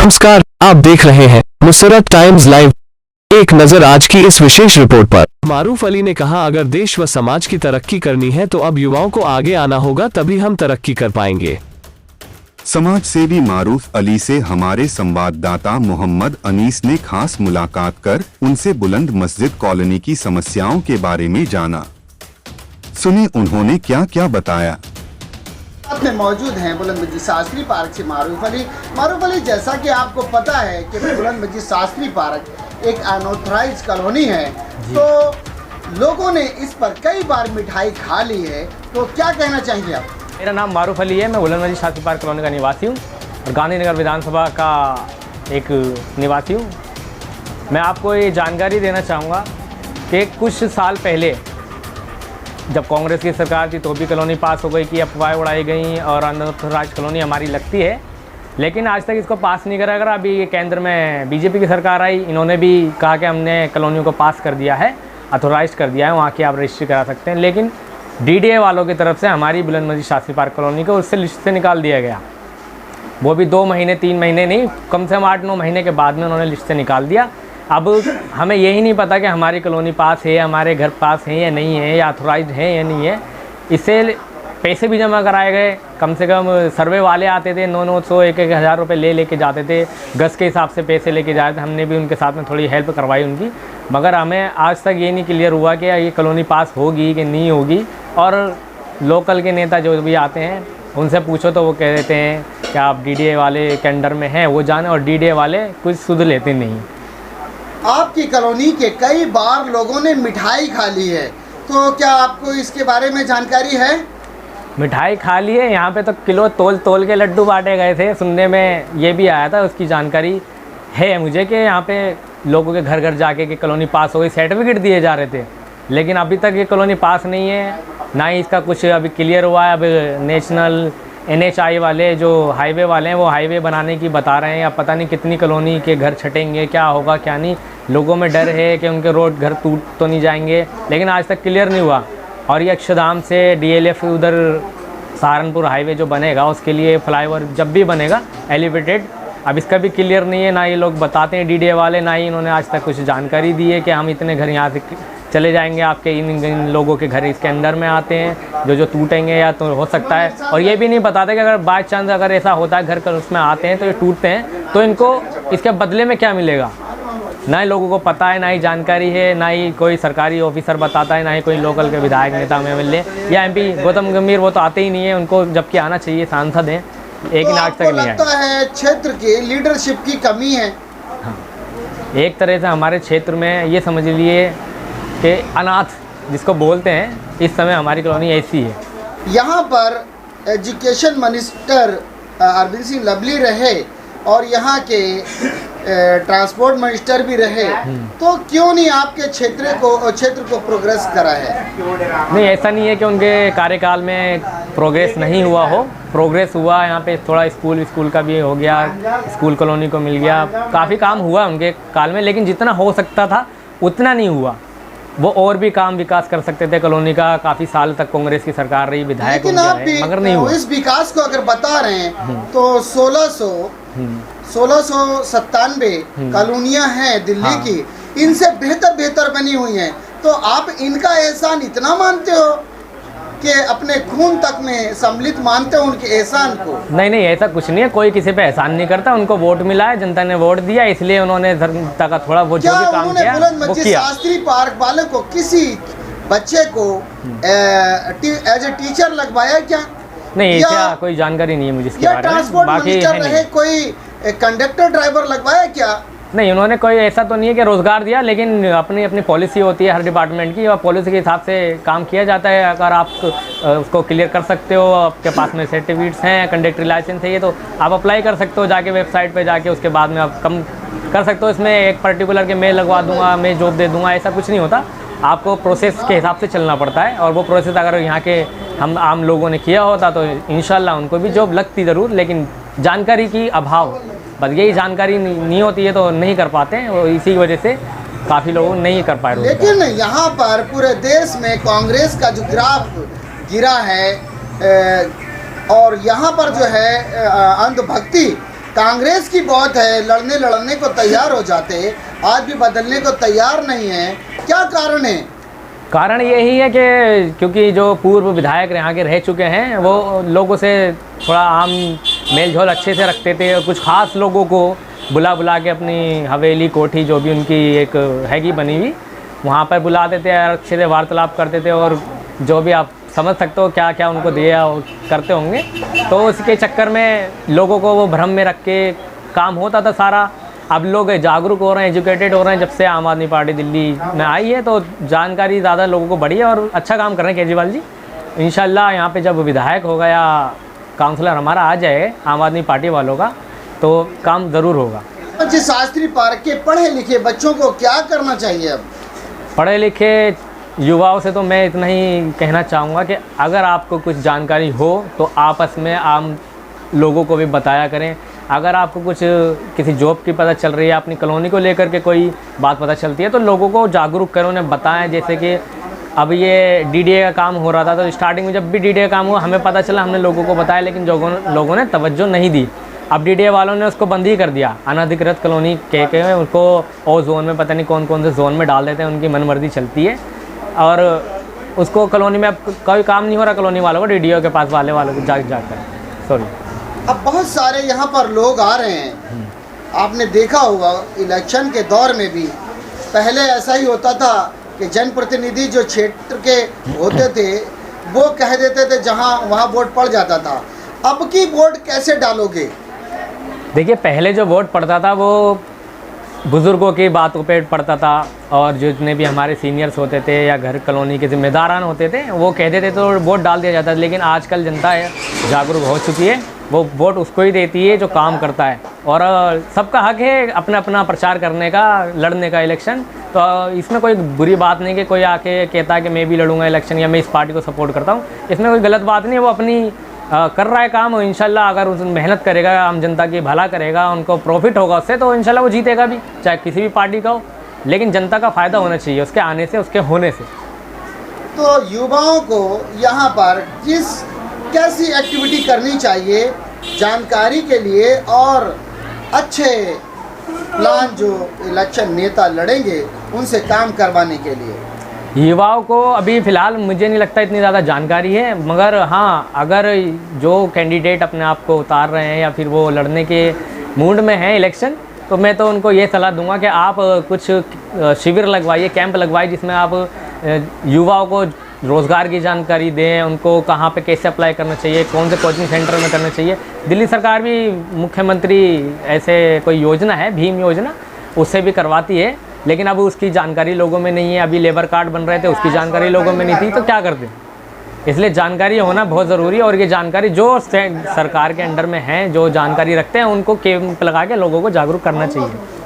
नमस्कार, आप देख रहे हैं नुसरत टाइम्स लाइव। एक नजर आज की इस विशेष रिपोर्ट पर। मारूफ अली ने कहा, अगर देश व समाज की तरक्की करनी है तो अब युवाओं को आगे आना होगा, तभी हम तरक्की कर पाएंगे। समाज सेवी मारूफ अली से हमारे संवाददाता मोहम्मद अनीस ने खास मुलाकात कर उनसे बुलंद मस्जिद कॉलोनी की समस्याओं के बारे में जाना। सुने उन्होंने क्या क्या बताया। में मौजूद हैं बुलंद मस्जिद शास्त्री पार्क से मारूफ अली। मारूफ अली, जैसा कि आपको पता है कि बुलंद मस्जिद शास्त्री पार्क एक अनऑथराइज कॉलोनी है, तो लोगों ने इस पर कई बार मिठाई खा ली है, तो क्या कहना चाहेंगे आप? मेरा नाम मारूफ अली है। मैं बुलंद मस्जिद शास्त्री पार्क कॉलोनी का निवासी हूँ और गांधीनगर विधानसभा का एक निवासी हूँ। मैं आपको ये जानकारी देना चाहूँगा कि कुछ साल पहले जब कांग्रेस की सरकार थी तो भी कॉलोनी पास हो गई कि अफवाहें उड़ाई गई और अनऑथराइज कॉलोनी हमारी लगती है, लेकिन आज तक इसको पास नहीं करा। अगर अभी ये केंद्र में बीजेपी की सरकार आई, इन्होंने भी कहा कि हमने कॉलोनियों को पास कर दिया है, अथोराइज कर दिया है, वहाँ की आप रजिस्ट्री करा सकते हैं, लेकिन डीडीए वालों की तरफ से हमारी बुलंद मस्जिद शास्त्री पार्क कॉलोनी को उससे लिस्ट से निकाल दिया गया। वो भी 2 महीने 3 महीने नहीं, कम से कम 8-9 महीने के बाद में उन्होंने लिस्ट से निकाल दिया। अब हमें यही नहीं पता कि हमारी कॉलोनी पास है, हमारे घर पास है या नहीं है, या अथोराइज है या नहीं है। इससे पैसे भी जमा कराए गए, कम से कम सर्वे वाले आते थे, 900 1-1 हज़ार रुपये लेके जाते थे, गज के हिसाब से पैसे लेके जाते थे। हमने भी उनके साथ में थोड़ी हेल्प करवाई उनकी, मगर हमें आज तक ये नहीं क्लियर हुआ कि ये कॉलोनी पास होगी कि नहीं होगी। और लोकल के नेता जो भी आते हैं उनसे पूछो तो वो कह देते हैं कि आप डीडीए वाले के अंडर में हैं, वो जाने, और डीडीए वाले कुछ सुध लेते नहीं। आपकी कॉलोनी के कई बार लोगों ने मिठाई खा ली है, तो क्या आपको इसके बारे में जानकारी है? मिठाई खा ली है, यहाँ पे तो किलो तोल के लड्डू बांटे गए थे। सुनने में ये भी आया था, उसकी जानकारी है मुझे कि यहाँ पे लोगों के घर घर जाके कि कॉलोनी पास हो गई, सर्टिफिकेट दिए जा रहे थे, लेकिन अभी तक ये कॉलोनी पास नहीं है, ना ही इसका कुछ अभी क्लियर हुआ है। अभी नेशनल NHI वाले जो हाईवे वाले हैं वो हाईवे बनाने की बता रहे हैं, या पता नहीं कितनी कॉलोनी के घर छटेंगे, क्या होगा क्या नहीं। लोगों में डर है कि उनके रोड घर टूट तो नहीं जाएंगे, लेकिन आज तक क्लियर नहीं हुआ। और ये अक्षरधाम से DLF उधर सहारनपुर हाईवे जो बनेगा उसके लिए फ्लाईओवर जब भी बनेगा एलिवेटेड, अब इसका भी क्लियर नहीं है। ना ये लोग बताते हैं डीडीए वाले, ना ही इन्होंने आज तक कुछ जानकारी दी है कि हम इतने घर यहाँ से चले जाएंगे, आपके इन लोगों के घर इसके अंदर में आते हैं जो टूटेंगे या तो हो सकता है। और ये भी नहीं बताते कि अगर बाय चांस अगर ऐसा होता है घर कर उसमें आते हैं तो ये टूटते हैं, तो इनको इसके बदले में क्या मिलेगा, ना ही लोगों को पता है, ना ही जानकारी है, ना ही कोई सरकारी ऑफिसर बताता है, ना ही कोई लोकल के विधायक नेता MLA या MP गौतम गंभीर, वो तो आते ही नहीं है, उनको जबकि आना चाहिए, सांसद हैं, लेकिन आज तक नहीं आए। लगता है क्षेत्र की लीडरशिप की कमी है। हाँ, एक तरह से हमारे क्षेत्र में ये समझ लिए कि अनाथ जिसको बोलते हैं, इस समय हमारी कॉलोनी ऐसी है। यहाँ पर एजुकेशन मिनिस्टर अरविंद सिंह लवली रहे और यहाँ के ट्रांसपोर्ट मिनिस्टर भी रहे, तो क्यों नहीं आपके क्षेत्र को प्रोग्रेस करा है? नहीं, ऐसा नहीं है कि उनके कार्यकाल में प्रोग्रेस नहीं हुआ हो, प्रोग्रेस हुआ। यहाँ पे थोड़ा स्कूल का भी हो गया, स्कूल कॉलोनी को मिल गया, काफ़ी काम हुआ उनके काल में, लेकिन जितना हो सकता था उतना नहीं हुआ। वो और भी काम विकास कर सकते थे कॉलोनी का। काफ़ी साल तक कांग्रेस की सरकार रही, विधायक मगर नहीं हुआ। इस विकास को अगर बता रहे हैं तो 1697 कॉलोनियां हैं दिल्ली की, इनसे बेहतर बनी हुई हैं, तो आप इनका एहसान इतना मानते हो कि अपने खून तक में सम्मिलित मानते हो उनके एहसान को? नहीं, ऐसा कुछ नहीं है, कोई किसी पे एहसान नहीं करता। उनको वोट मिला है, जनता ने वोट दिया, इसलिए उन्होंने जनता का थोड़ा वो जो भी काम किया वो किया। शास्त्री पार्क वाले को किसी बच्चे को एज ए टीचर लगवाया क्या? नहीं, क्या कोई जानकारी नहीं है मुझे इसके बारे में। ट्रांसपोर्ट मिनिस्टर रहे, कोई कंडक्टर ड्राइवर लगवाया क्या? नहीं, उन्होंने कोई ऐसा तो नहीं है कि रोज़गार दिया, लेकिन अपनी पॉलिसी होती है हर डिपार्टमेंट की, और पॉलिसी के हिसाब से काम किया जाता है। अगर आप उसको क्लियर कर सकते हो, आपके पास में सर्टिफिकेट्स हैं, कंडक्टर लाइसेंस है, ये तो आप अप्लाई कर सकते हो जाके वेबसाइट पे जाके, उसके बाद में आप कम कर सकते हो। इसमें एक पर्टिकुलर के मैं लगवा दूंगा, मैं जॉब दे दूंगा, ऐसा कुछ नहीं होता। आपको प्रोसेस के हिसाब से चलना पड़ता है, और वो प्रोसेस अगर यहाँ के हम आम लोगों ने किया होता तो इंशाल्लाह उनको भी जॉब लगती ज़रूर, लेकिन जानकारी की अभाव, बस यही जानकारी नहीं होती है तो नहीं कर पाते हैं, और इसी वजह से काफ़ी लोग नहीं कर पाए। लेकिन यहाँ पर पूरे देश में कांग्रेस का जो ग्राफ गिरा है और यहाँ पर जो है अंधभक्ति कांग्रेस की बहुत है, लड़ने को तैयार हो जाते, आज भी बदलने को तैयार नहीं है, क्या कारण है? कारण यही है कि क्योंकि जो पूर्व विधायक यहाँ के रह चुके हैं वो लोगों से थोड़ा आम मेल जोल अच्छे से रखते थे, और कुछ खास लोगों को बुला बुला के अपनी हवेली कोठी जो भी उनकी एक हैगी बनी हुई वहाँ पर बुला देते हैं, अच्छे से वार्तालाप करते थे, और जो भी आप समझ सकते हो क्या क्या उनको दिया करते होंगे। तो उसके चक्कर में लोगों को वो भ्रम में रख के काम होता था सारा। अब लोग जागरूक हो रहे हैं, एजुकेटेड हो रहे हैं जब से आम आदमी पार्टी दिल्ली में आई है, तो जानकारी ज़्यादा लोगों को बढ़ी है और अच्छा काम कर रहे हैं केजरीवाल जी। इंशाल्लाह यहाँ पे जब विधायक होगा या काउंसलर हमारा आ जाए आम आदमी पार्टी वालों का, तो काम ज़रूर होगा। जी, शास्त्री पार्क के पढ़े लिखे बच्चों को क्या करना चाहिए अब? पढ़े लिखे युवाओं से तो मैं इतना ही कहना चाहूँगा कि अगर आपको कुछ जानकारी हो तो आपस में आम लोगों को भी बताया करें। अगर आपको कुछ किसी जॉब की पता चल रही है, अपनी कॉलोनी को लेकर के कोई बात पता चलती है, तो लोगों को जागरूक करें, उन्हें बताएं। जैसे कि अब ये डीडीए का काम हो रहा था, तो स्टार्टिंग में जब भी डीडीए का काम हुआ हमें पता चला, हमने लोगों को बताया, लेकिन लोगों ने तवज्जो नहीं दी। अब डीडीए वालों ने उसको बंद ही कर दिया, अनधिकृत कॉलोनी कह के उनको और जोन में पता नहीं कौन कौन से जोन में डाल देते हैं, उनकी मनमर्जी चलती है, और उसको कॉलोनी में अब कोई काम नहीं हो रहा कॉलोनी वालों को, डीडीओ के पास वालों को जाकर सॉरी। अब बहुत सारे यहाँ पर लोग आ रहे हैं, आपने देखा होगा इलेक्शन के दौर में भी पहले ऐसा ही होता था कि जनप्रतिनिधि जो क्षेत्र के होते थे वो कह देते थे जहाँ वहाँ वोट पड़ जाता था। अब की वोट कैसे डालोगे? देखिए, पहले जो वोट पड़ता था वो बुज़ुर्गों की बातों पे पड़ता था, और जितने भी हमारे सीनियर्स होते थे या घर कॉलोनी के जिम्मेदारान होते थे वो कहते थे तो वोट डाल दिया जाता था। लेकिन आजकल जनता जागरूक हो चुकी है, वो वोट उसको ही देती है जो काम करता है, और सबका हक है अपना अपना प्रचार करने का, लड़ने का इलेक्शन। तो इसमें कोई बुरी बात नहीं कि कोई आके कहता है कि मैं भी लड़ूंगा इलेक्शन या मैं इस पार्टी को सपोर्ट करता हूँ, इसमें कोई गलत बात नहीं है। वो अपनी कर रहा है काम, और इंशाल्लाह अगर उस मेहनत करेगा, आम जनता की भला करेगा, उनको प्रॉफिट होगा उससे, तो इंशाल्लाह वो जीतेगा भी, चाहे किसी भी पार्टी का हो। लेकिन जनता का फ़ायदा होना चाहिए उसके आने से, उसके होने से। तो युवाओं को यहाँ पर कैसी एक्टिविटी करनी चाहिए जानकारी के लिए, और अच्छे प्लान जो इलेक्शन नेता लड़ेंगे उनसे काम करवाने के लिए? युवाओं को अभी फ़िलहाल मुझे नहीं लगता इतनी ज़्यादा जानकारी है, मगर हाँ, अगर जो कैंडिडेट अपने आप को उतार रहे हैं या फिर वो लड़ने के मूड में हैं इलेक्शन, तो मैं तो उनको ये सलाह दूंगा कि आप कुछ शिविर लगवाइए, कैंप लगवाइए, जिसमें आप युवाओं को रोज़गार की जानकारी दें, उनको कहाँ पे कैसे अप्लाई करना चाहिए, कौन से कोचिंग सेंटर में करना चाहिए। दिल्ली सरकार भी मुख्यमंत्री ऐसे कोई योजना है, भीम योजना, उससे भी करवाती है, लेकिन अब उसकी जानकारी लोगों में नहीं है। अभी लेबर कार्ड बन रहे थे, उसकी जानकारी लोगों में नहीं थी, तो क्या करते। इसलिए जानकारी होना बहुत ज़रूरी है, और ये जानकारी जो सरकार के अंडर में हैं, जो जानकारी रखते हैं, उनको कैंप लगा के लोगों को जागरूक करना चाहिए।